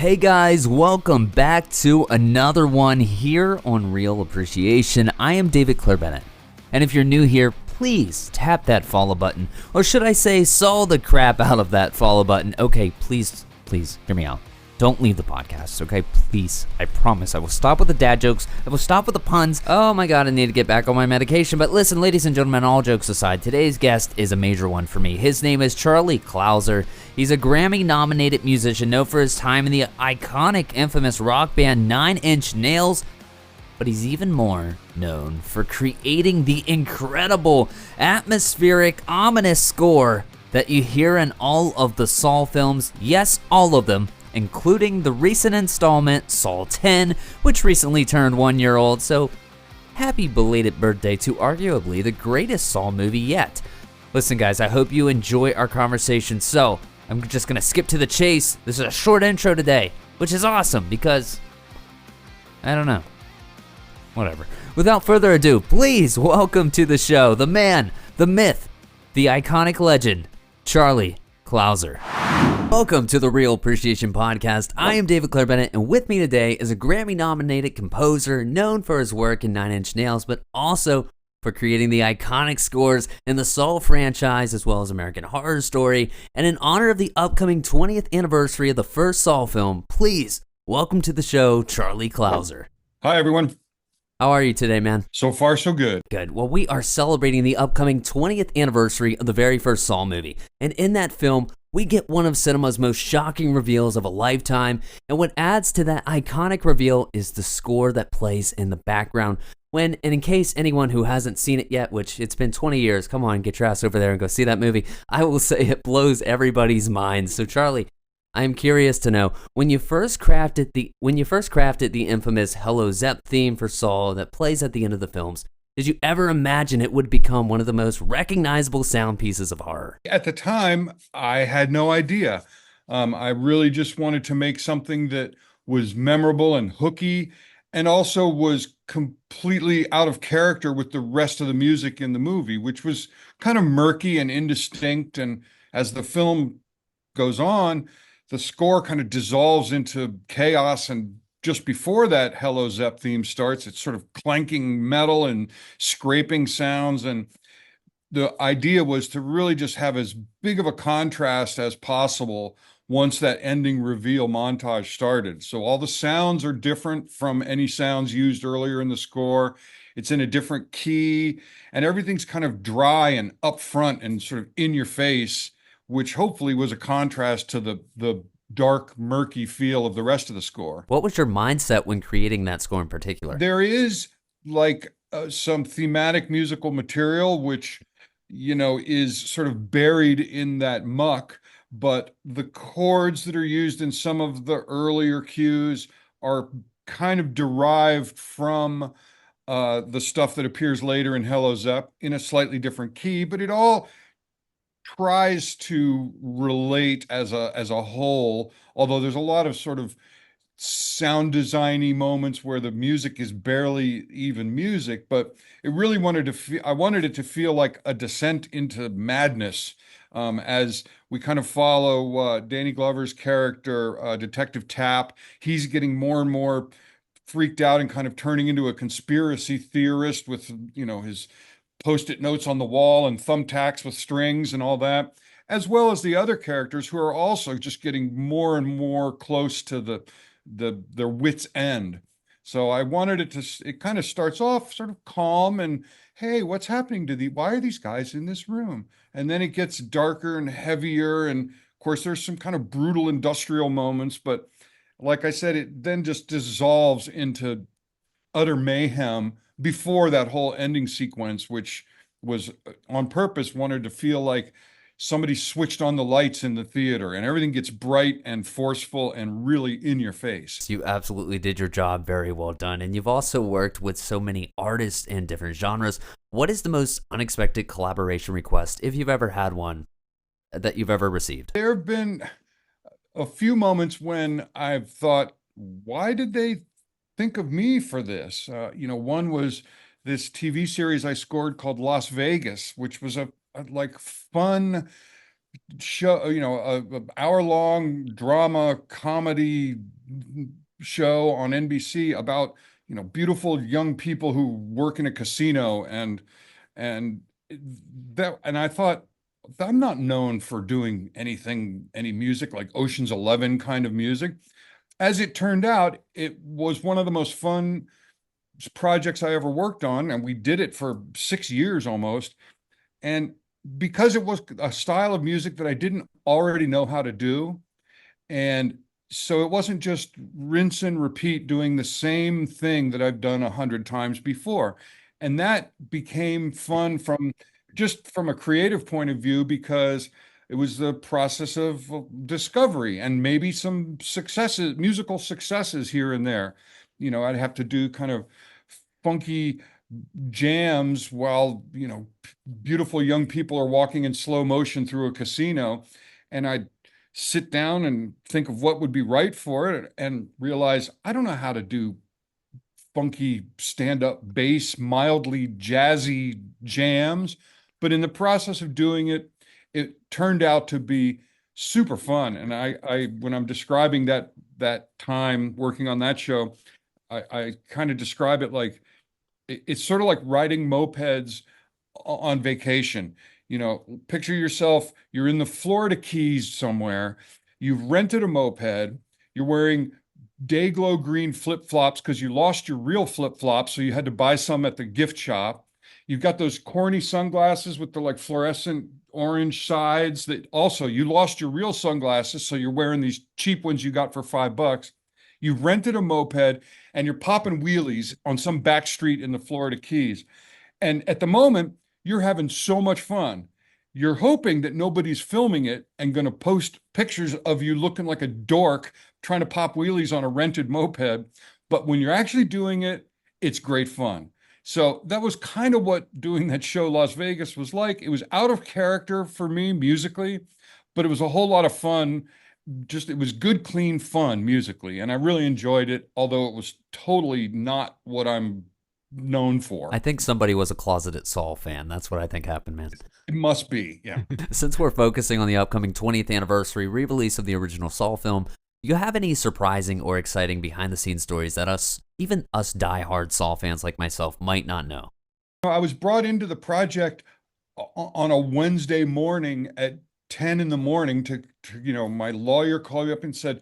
Hey guys, welcome back to another one here on Real Appreciation. I am David Clair-Bennett, and if you're new here, please tap that follow button, or should I say, saw the crap out of that follow button. Okay, please hear me out. Don't leave the podcast, okay? Please. I promise I will stop with the dad jokes. I will stop with the puns. Oh my god, I need to get back on my medication. But listen, ladies and gentlemen, all jokes aside, today's guest is a major one for me. His name is Charlie Clouser. He's a Grammy-nominated musician known for his time in the iconic, infamous rock band 9 Inch Nails. But he's even more known for creating the incredible, atmospheric, ominous score that you hear in all of the Saw films. Yes, all of them, including the recent installment, Saw 10, which recently turned 1 year old, so happy belated birthday to arguably the greatest Saw movie yet. Listen guys, I hope you enjoy our conversation, so I'm just gonna skip to the chase. This is a short intro today, which is awesome because, I don't know, whatever. Without further ado, please welcome to the show, the man, the myth, the iconic legend, Charlie Clouser. Welcome to the Real Appreciation Podcast. I am David Clair-Bennett, and with me today is a Grammy-nominated composer known for his work in 9 Inch Nails, but also for creating the iconic scores in the Saw franchise as well as American Horror Story. And in honor of the upcoming 20th anniversary of the first Saw film, please welcome to the show, Charlie Clouser. Hi, everyone. How are you today, man? So far, so good. Good. Well, we are celebrating the upcoming 20th anniversary of the very first Saw movie. And in that film, we get one of cinema's most shocking reveals of a lifetime. And what adds to that iconic reveal is the score that plays in the background. And in case anyone who hasn't seen it yet, which it's been 20 years, come on, get your ass over there and go see that movie. I will say it blows everybody's minds. So Charlie, I'm curious to know, when you first crafted the infamous Hello Zepp theme for Saw that plays at the end of the films, did you ever imagine it would become one of the most recognizable sound pieces of horror? At the time, I had no idea. I really just wanted to make something that was memorable and hooky, and also was completely out of character with the rest of the music in the movie, which was kind of murky and indistinct. And as the film goes on, the score kind of dissolves into chaos, and just before that Hello Zepp theme starts, it's sort of clanking metal and scraping sounds. And the idea was to really just have as big of a contrast as possible once that ending reveal montage started. So all the sounds are different from any sounds used earlier in the score. It's in a different key, and everything's kind of dry and upfront and sort of in your face, which hopefully was a contrast to the dark, murky feel of the rest of the score. What was your mindset when creating that score in particular? There is some thematic musical material, which, is sort of buried in that muck, but the chords that are used in some of the earlier cues are kind of derived from the stuff that appears later in Hello Zepp in a slightly different key, but it all tries to relate as a whole, although there's a lot of sort of sound designy moments where the music is barely even music. But it really I wanted it to feel like a descent into madness, as we kind of follow Danny Glover's character, Detective Tapp. He's getting more and more freaked out and kind of turning into a conspiracy theorist with his Post-it notes on the wall and thumbtacks with strings and all that, as well as the other characters who are also just getting more and more close to their wit's end. So I wanted it kind of starts off sort of calm and, hey, what's happening why are these guys in this room? And then it gets darker and heavier. And of course, there's some kind of brutal industrial moments, but like I said, it then just dissolves into utter mayhem before that whole ending sequence, which was on purpose wanted to feel like somebody switched on the lights in the theater and everything gets bright and forceful and really in your face. You absolutely did your job. Very well done. And you've also worked with so many artists in different genres. What is the most unexpected collaboration request, if you've ever had one, that you've ever received? There have been a few moments when I've thought, why did they think of me for this? One was this TV series I scored called Las Vegas, which was a fun show, a hour-long drama comedy show on NBC about, beautiful young people who work in a casino, and and I thought, I'm not known for doing any music like Ocean's 11 kind of music. As it turned out, it was one of the most fun projects I ever worked on, and we did it for 6 years almost. And because it was a style of music that I didn't already know how to do, and so it wasn't just rinse and repeat doing the same thing that I've done 100 times before. And that became fun from a creative point of view, because it was the process of discovery and maybe some successes, musical successes here and there. I'd have to do kind of funky jams while, beautiful young people are walking in slow motion through a casino. And I'd sit down and think of what would be right for it and realize I don't know how to do funky stand-up bass, mildly jazzy jams. But in the process of doing it, it turned out to be super fun. And when I'm describing that time working on that show, I kind of describe it like it's sort of like riding mopeds on vacation. Picture yourself, you're in the Florida Keys somewhere, you've rented a moped, you're wearing day glow green flip-flops because you lost your real flip-flops, so you had to buy some at the gift shop. You've got those corny sunglasses with the like fluorescent orange sides that also you lost your real sunglasses, so you're wearing these cheap ones you got for $5. You've rented a moped and you're popping wheelies on some back street in the Florida Keys. And at the moment, you're having so much fun. You're hoping that nobody's filming it and going to post pictures of you looking like a dork trying to pop wheelies on a rented moped. But when you're actually doing it, it's great fun. So that was kind of what doing that show Las Vegas was like. It was out of character for me musically, but it was a whole lot of fun. It was good, clean fun musically. And I really enjoyed it, although it was totally not what I'm known for. I think somebody was a closeted Saul fan. That's what I think happened, man. It must be, yeah. Since we're focusing on the upcoming 20th anniversary re-release of the original Saul film, do you have any surprising or exciting behind-the-scenes stories that even us diehard Saul fans like myself, might not know? I was brought into the project on a Wednesday morning at 10 in the morning my lawyer called me up and said,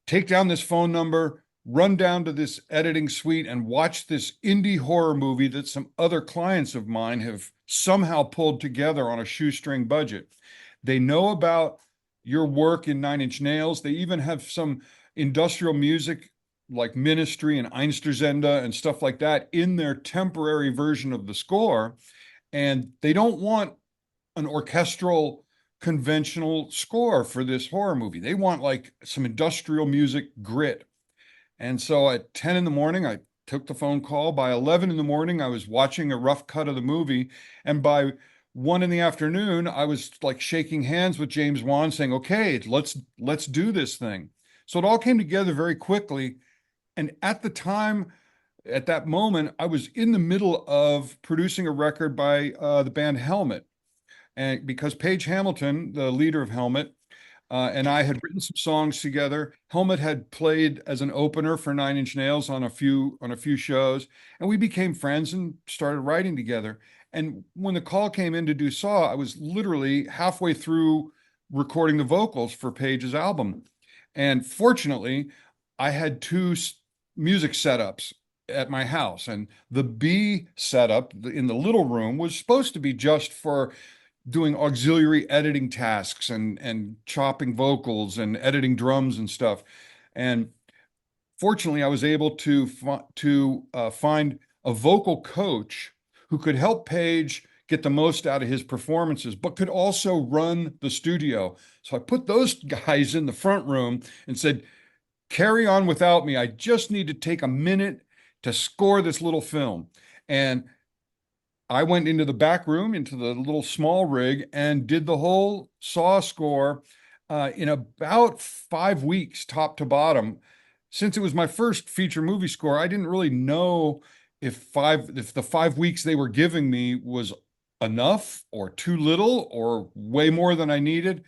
take down this phone number, run down to this editing suite and watch this indie horror movie that some other clients of mine have somehow pulled together on a shoestring budget. They know about your work in Nine Inch Nails. They even have some industrial music like Ministry and Einstürzende and stuff like that in their temporary version of the score. And they don't want an orchestral conventional score for this horror movie. They want like some industrial music grit. And so at 10 in the morning, I took the phone call. By 11 in the morning, I was watching a rough cut of the movie. And by 1 in the afternoon, I was like shaking hands with James Wan saying, okay, let's do this thing. So it all came together very quickly. And at that moment, I was in the middle of producing a record by the band Helmet. And because Paige Hamilton, the leader of Helmet, and I had written some songs together. Helmet had played as an opener for Nine Inch Nails on a few shows, and we became friends and started writing together. And when the call came in to do Saw, I was literally halfway through recording the vocals for Paige's album. And fortunately, I had two music setups at my house, and the B setup in the little room was supposed to be just for doing auxiliary editing tasks and chopping vocals and editing drums and stuff. And fortunately, I was able to find a vocal coach who could help Paige get the most out of his performances, but could also run the studio. So I put those guys in the front room and said, carry on without me. I just need to take a minute to score this little film. And I went into the back room, into the little small rig, and did the whole Saw score in about 5 weeks, top to bottom. Since it was my first feature movie score, I didn't really know if the 5 weeks they were giving me was enough or too little or way more than I needed.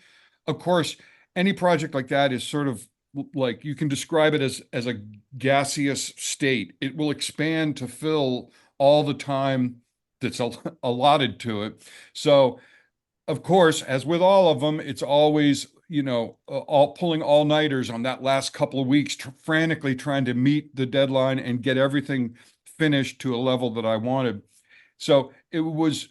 Of course, any project like that is sort of like you can describe it as a gaseous state. It will expand to fill all the time that's allotted to it. So, of course, as with all of them, it's always, all pulling all-nighters on that last couple of weeks, frantically trying to meet the deadline and get everything finished to a level that I wanted. So it was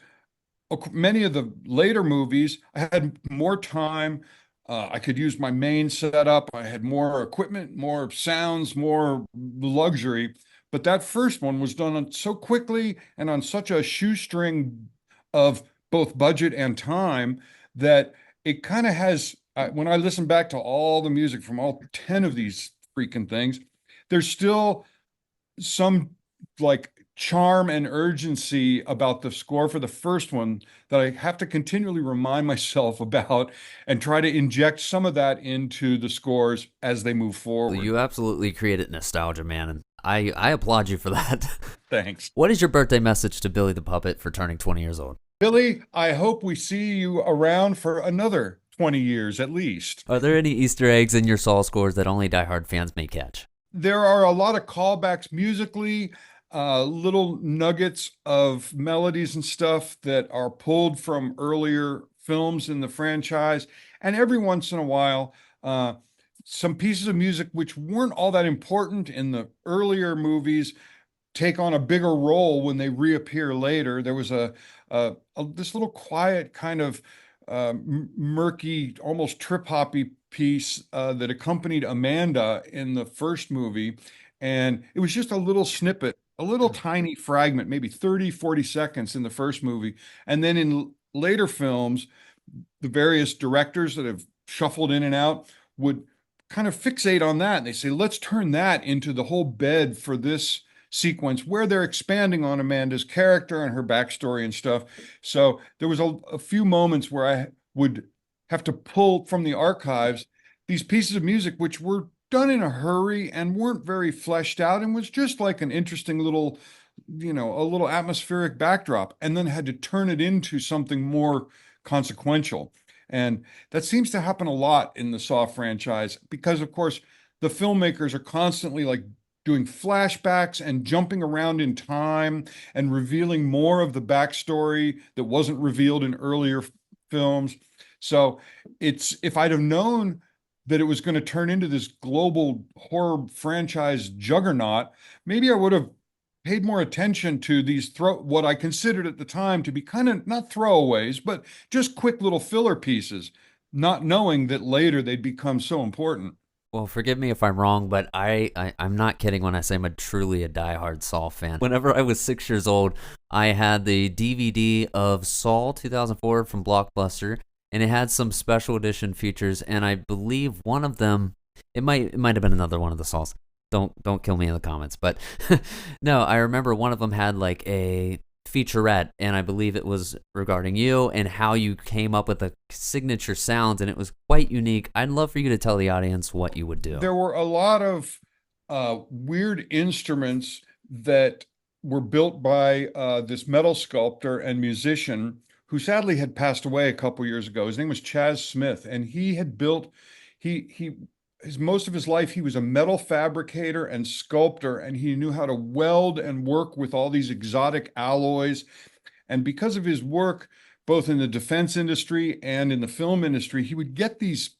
many of the later movies, I had more time. I could use my main setup. I had more equipment, more sounds, more luxury. But that first one was done so quickly and on such a shoestring of both budget and time that it kind of has, when I listen back to all the music from all 10 of these freaking things, there's still some like charm and urgency about the score for the first one that I have to continually remind myself about and try to inject some of that into the scores as they move forward. You absolutely created nostalgia, man, and I applaud you for that. Thanks. What is your birthday message to Billy the Puppet for turning 20 years old? Billy, I hope we see you around for another 20 years at least. Are there any Easter eggs in your Saw scores that only diehard fans may catch? There are a lot of callbacks musically, little nuggets of melodies and stuff that are pulled from earlier films in the franchise. And every once in a while, some pieces of music which weren't all that important in the earlier movies take on a bigger role when they reappear later. There was this little quiet kind of murky, almost trip hoppy piece that accompanied Amanda in the first movie. And it was just a little snippet, a little tiny fragment, maybe 30, 40 seconds in the first movie. And then in later films, the various directors that have shuffled in and out would kind of fixate on that. And they say, let's turn that into the whole bed for this sequence where they're expanding on Amanda's character and her backstory and stuff. So there was a few moments where I would have to pull from the archives these pieces of music which were done in a hurry and weren't very fleshed out and was just like an interesting little, a little atmospheric backdrop, and then had to turn it into something more consequential. And that seems to happen a lot in the Saw franchise because, of course, the filmmakers are constantly like doing flashbacks and jumping around in time and revealing more of the backstory that wasn't revealed in earlier films. So if I'd have known that it was going to turn into this global horror franchise juggernaut, maybe I would have paid more attention to these what I considered at the time to be kind of not throwaways, but just quick little filler pieces, not knowing that later they'd become so important. Well, forgive me if I'm wrong, but I'm not kidding when I say I'm truly a diehard Saw fan. Whenever I was 6 years old, I had the DVD of Saw 2004 from Blockbuster, and it had some special edition features, and I believe one of them, it might have been another one of the Saws. Don't kill me in the comments, but no, I remember one of them had like a featurette, and I believe it was regarding you and how you came up with the signature sounds, and it was quite unique. I'd love for you to tell the audience what you would do. There were a lot of weird instruments that were built by this metal sculptor and musician who sadly had passed away a couple years ago. His name was Chaz Smith, and he had built, most of his life, he was a metal fabricator and sculptor, and he knew how to weld and work with all these exotic alloys. And because of his work, both in the defense industry and in the film industry, he would get these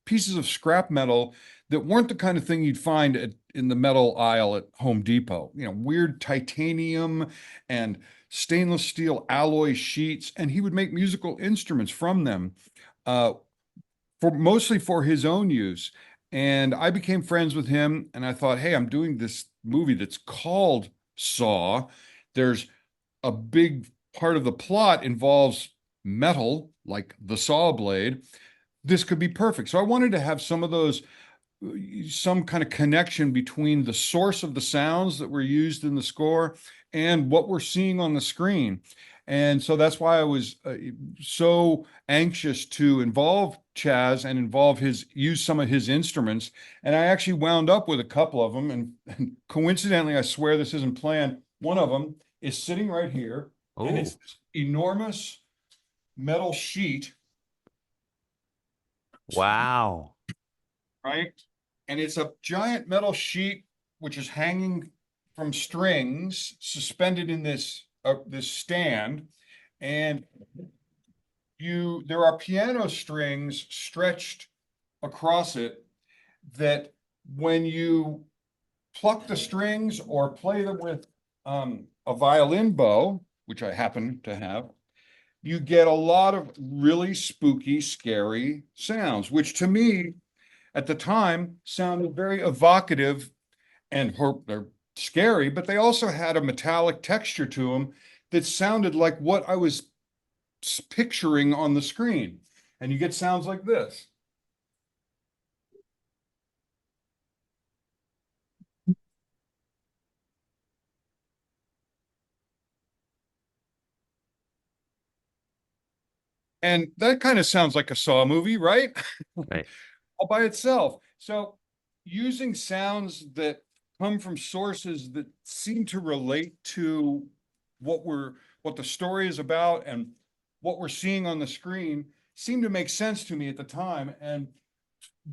pieces of scrap metal that weren't the kind of thing you'd find in the metal aisle at Home Depot. Weird titanium and stainless steel alloy sheets, and he would make musical instruments from them. Mostly for his own use. And I became friends with him, and I thought, hey, I'm doing this movie that's called Saw. There's a big part of the plot involves metal, like the saw blade. This could be perfect. So I wanted to have some kind of connection between the source of the sounds that were used in the score and what we're seeing on the screen. And so that's why I was so anxious to involve Chaz and use some of his instruments. And I actually wound up with a couple of them. And coincidentally, I swear this isn't planned, one of them is sitting right here. Oh. And it's enormous metal sheet, Wow. right? And it's a giant metal sheet which is hanging from strings suspended in this stand, and there are piano strings stretched across it that when you pluck the strings or play them with a violin bow, which I happen to have, you get a lot of really spooky, scary sounds, which to me at the time sounded very evocative and they're scary, but they also had a metallic texture to them that sounded like what I was picturing on the screen. And you get sounds like this. And that kind of sounds like a Saw movie, right? Right. All by itself. So using sounds that come from sources that seem to relate to what the story is about and what we're seeing on the screen seemed to make sense to me at the time. And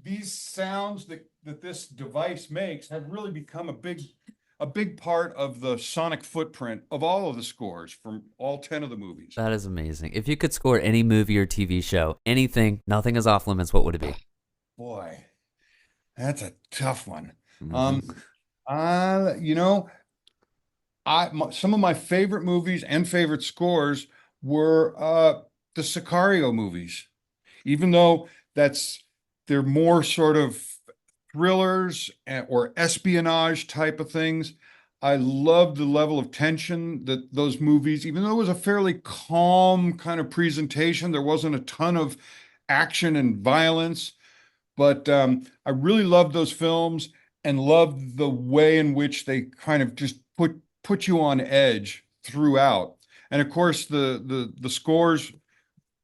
these sounds that this device makes have really become a big part of the sonic footprint of all of the scores from all 10 of the movies. That is amazing. If you could score any movie or TV show, anything, nothing is off limits, what would it be? Boy, that's a tough one. Mhm. You know, some of my favorite movies and favorite scores were the Sicario movies, even though they're more sort of thrillers or espionage type of things. I loved the level of tension that those movies, even though it was a fairly calm kind of presentation, there wasn't a ton of action and violence. But I really loved those films and loved the way in which they kind of just put you on edge throughout. And of course, the scores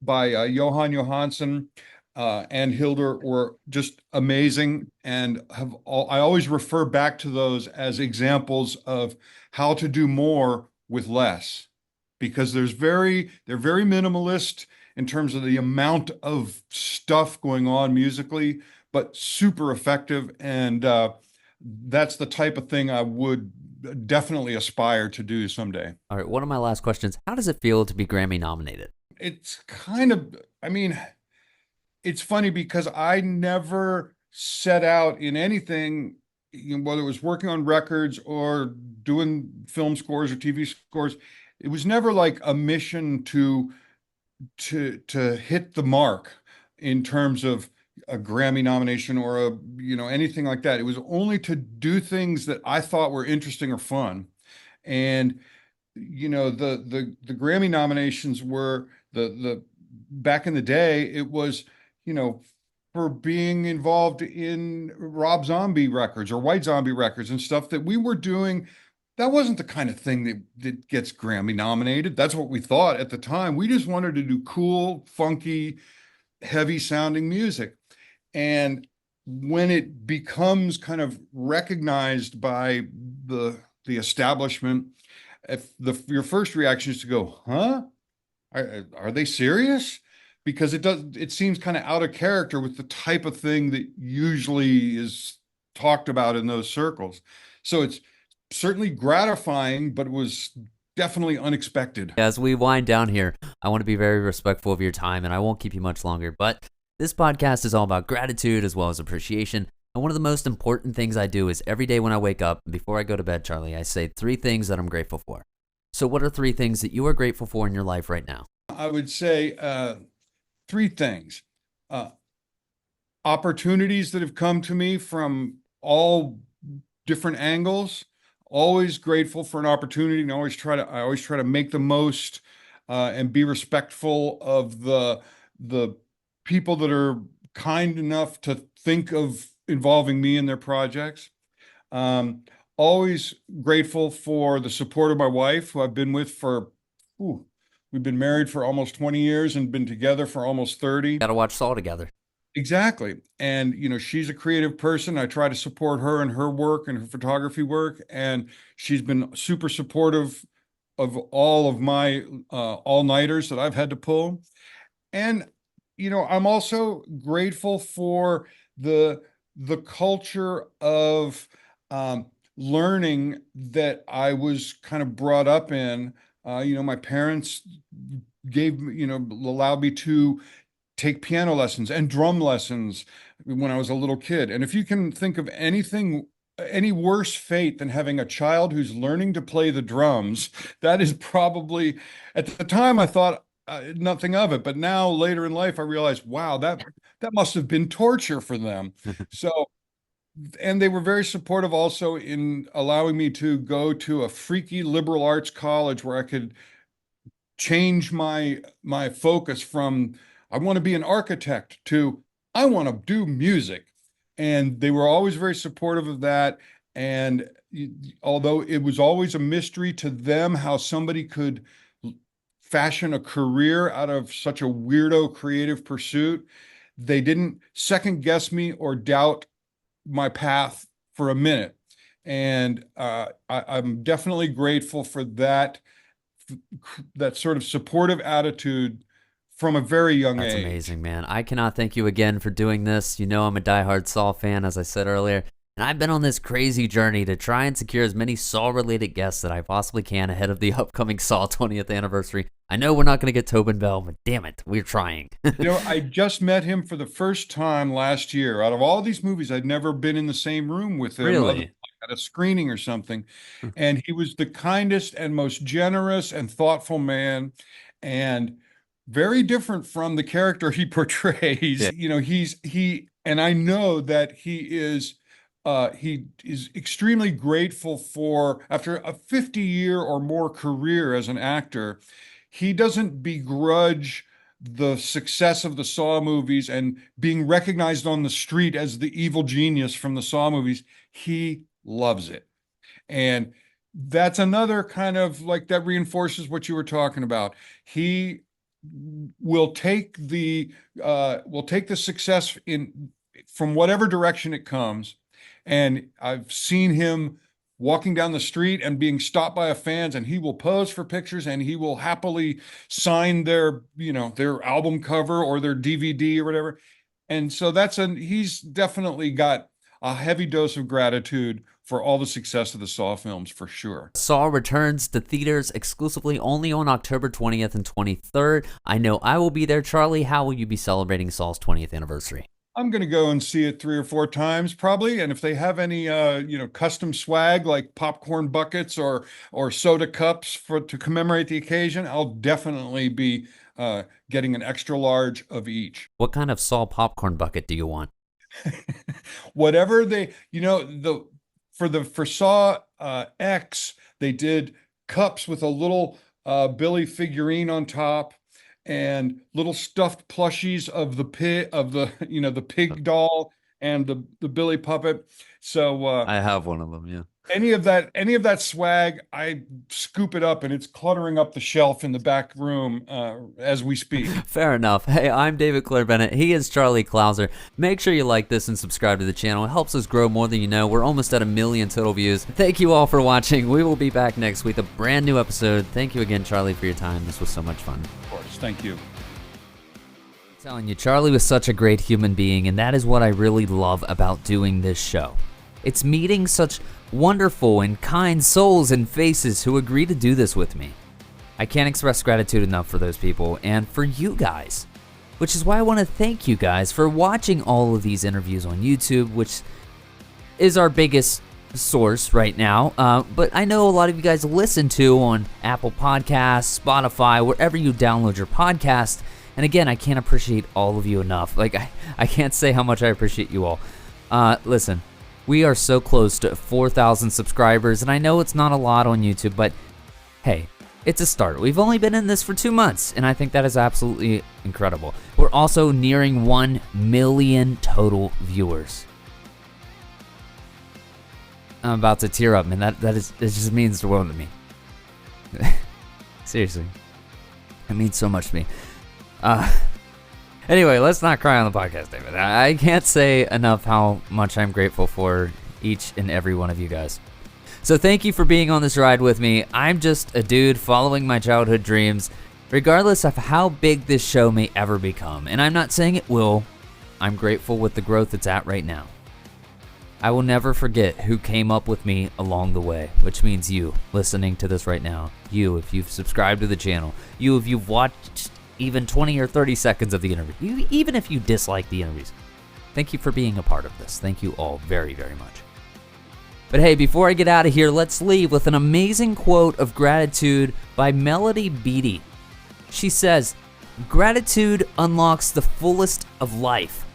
by Johan Johansson and Hildur were just amazing, and I always refer back to those as examples of how to do more with less, because they're very minimalist in terms of the amount of stuff going on musically, but super effective, and that's the type of thing I would definitely aspire to do someday. All right, one of my last questions. How does it feel to be Grammy nominated? It's kind of, I mean, it's funny because I never set out in anything, whether it was working on records or doing film scores or TV scores. It was never like a mission to hit the mark in terms of a Grammy nomination or anything like that. It was only to do things that I thought were interesting or fun. And the Grammy nominations were the back in the day, it was, you know, for being involved in Rob Zombie records or White Zombie records and stuff that we were doing. That wasn't the kind of thing that gets Grammy nominated. That's what we thought at the time. We just wanted to do cool, funky, heavy sounding music. And when it becomes kind of recognized by the establishment, if your first reaction is to go, huh? Are they serious? Because it seems kind of out of character with the type of thing that usually is talked about in those circles. So it's certainly gratifying, but it was definitely unexpected. As we wind down here, I want to be very respectful of your time and I won't keep you much longer, but this podcast is all about gratitude as well as appreciation. And one of the most important things I do is every day when I wake up, before I go to bed, Charlie, I say 3 things that I'm grateful for. So what are 3 things that you are grateful for in your life right now? I would say 3 things. Uh, Opportunities that have come to me from all different angles. Always grateful for an opportunity, and I always try to make the most and be respectful of the people that are kind enough to think of involving me in their projects. Um, Always grateful for the support of my wife, who I've been with ooh, we've been married for almost 20 years and been together for almost 30. Got to watch Saw together. Exactly. And, she's a creative person. I try to support her in her work and her photography work. And she's been super supportive of all of my all-nighters that I've had to pull. And, I'm also grateful for the culture of learning that I was kind of brought up in. My parents allowed me to take piano lessons and drum lessons when I was a little kid. And if you can think of any worse fate than having a child who's learning to play the drums, that is probably, at the time I thought nothing of it, but now later in life I realized, wow, that must have been torture for them. So, and they were very supportive also in allowing me to go to a freaky liberal arts college where I could change my focus from I want to be an architect to I want to do music. And they were always very supportive of that. And although it was always a mystery to them how somebody could fashion a career out of such a weirdo creative pursuit, they didn't second guess me or doubt my path for a minute. And I'm definitely grateful for that sort of supportive attitude from a very young age. That's amazing, man. I cannot thank you again for doing this. I'm a diehard Saw fan, as I said earlier, and I've been on this crazy journey to try and secure as many Saw-related guests that I possibly can ahead of the upcoming Saw 20th anniversary. I know we're not going to get Tobin Bell, but damn it, we're trying. I just met him for the first time last year. Out of all these movies, I'd never been in the same room with him. Really? At a screening or something. And he was the kindest and most generous and thoughtful man, and very different from the character he portrays. Yeah. And I know that he is extremely grateful for, after a 50-year or more career as an actor, he doesn't begrudge the success of the Saw movies and being recognized on the street as the evil genius from the Saw movies. He loves it. And that's another kind of like that reinforces what you were talking about. He will take the success from whatever direction it comes. And I've seen him walking down the street and being stopped by a fans, and he will pose for pictures, and he will happily sign their album cover or their DVD or whatever. And so he's definitely got a heavy dose of gratitude for all the success of the Saw films, for sure. Saw returns to theaters exclusively only on October 20th and 23rd. I know I will be there. Charlie, how will you be celebrating Saw's 20th anniversary? I'm going to go and see it 3 or 4 times probably. And if they have any, custom swag like popcorn buckets or soda cups to commemorate the occasion, I'll definitely be getting an extra large of each. What kind of Saw popcorn bucket do you want? Whatever they, for Saw X, they did cups with a little Billy figurine on top, and little stuffed plushies of the pig doll and the Billy puppet. So I have one of them, yeah. Any of that swag, I scoop it up, and it's cluttering up the shelf in the back room as we speak. Fair enough. Hey, I'm David Clair-Bennett. He is Charlie Clouser. Make sure you like this and subscribe to the channel. It helps us grow more than you know. We're almost at 1 million total views. Thank you all for watching. We will be back next week with a brand new episode. Thank you again, Charlie, for your time. This was so much fun. Of course. Thank you. I'm telling you, Charlie was such a great human being, and that is what I really love about doing this show. It's meeting such wonderful and kind souls and faces who agree to do this with me. I can't express gratitude enough for those people and for you guys, which is why I want to thank you guys for watching all of these interviews on YouTube, which is our biggest source right now. But I know a lot of you guys listen to on Apple Podcasts, Spotify, wherever you download your podcast. And again, I can't appreciate all of you enough. Like, I can't say how much I appreciate you all. Listen. We are so close to 4,000 subscribers, and I know it's not a lot on YouTube, but hey, it's a start. We've only been in this for 2 months, and I think that is absolutely incredible. We're also nearing 1 million total viewers. I'm about to tear up, man. It just means the world to me. Seriously. It means so much to me. Anyway, let's not cry on the podcast, David. I can't say enough how much I'm grateful for each and every one of you guys. So thank you for being on this ride with me. I'm just a dude following my childhood dreams, regardless of how big this show may ever become. And I'm not saying it will. I'm grateful with the growth it's at right now. I will never forget who came up with me along the way, which means you listening to this right now. You, if you've subscribed to the channel. You, if you've watched even 20 or 30 seconds of the interview. You, even if you dislike the interviews. Thank you for being a part of this. Thank you all very, very much. But hey, before I get out of here, let's leave with an amazing quote of gratitude by Melody Beattie. She says, "Gratitude unlocks the fullest of life.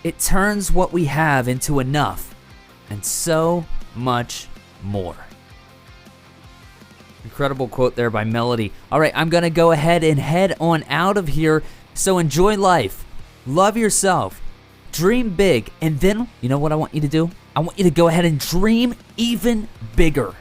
It turns what we have into enough and so much more." Incredible quote there by Melody. All right, I'm going to go ahead and head on out of here. So enjoy life. Love yourself. Dream big. And then, you know what I want you to do? I want you to go ahead and dream even bigger.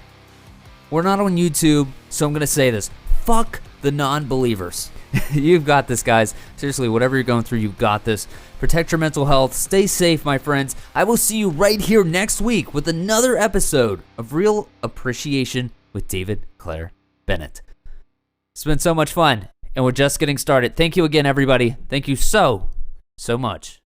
We're not on YouTube, so I'm going to say this. Fuck the non-believers. You've got this, guys. Seriously, whatever you're going through, you've got this. Protect your mental health. Stay safe, my friends. I will see you right here next week with another episode of Real Appreciation with David Clair-Bennett. It's been so much fun, and we're just getting started. Thank you again, everybody. Thank you so much.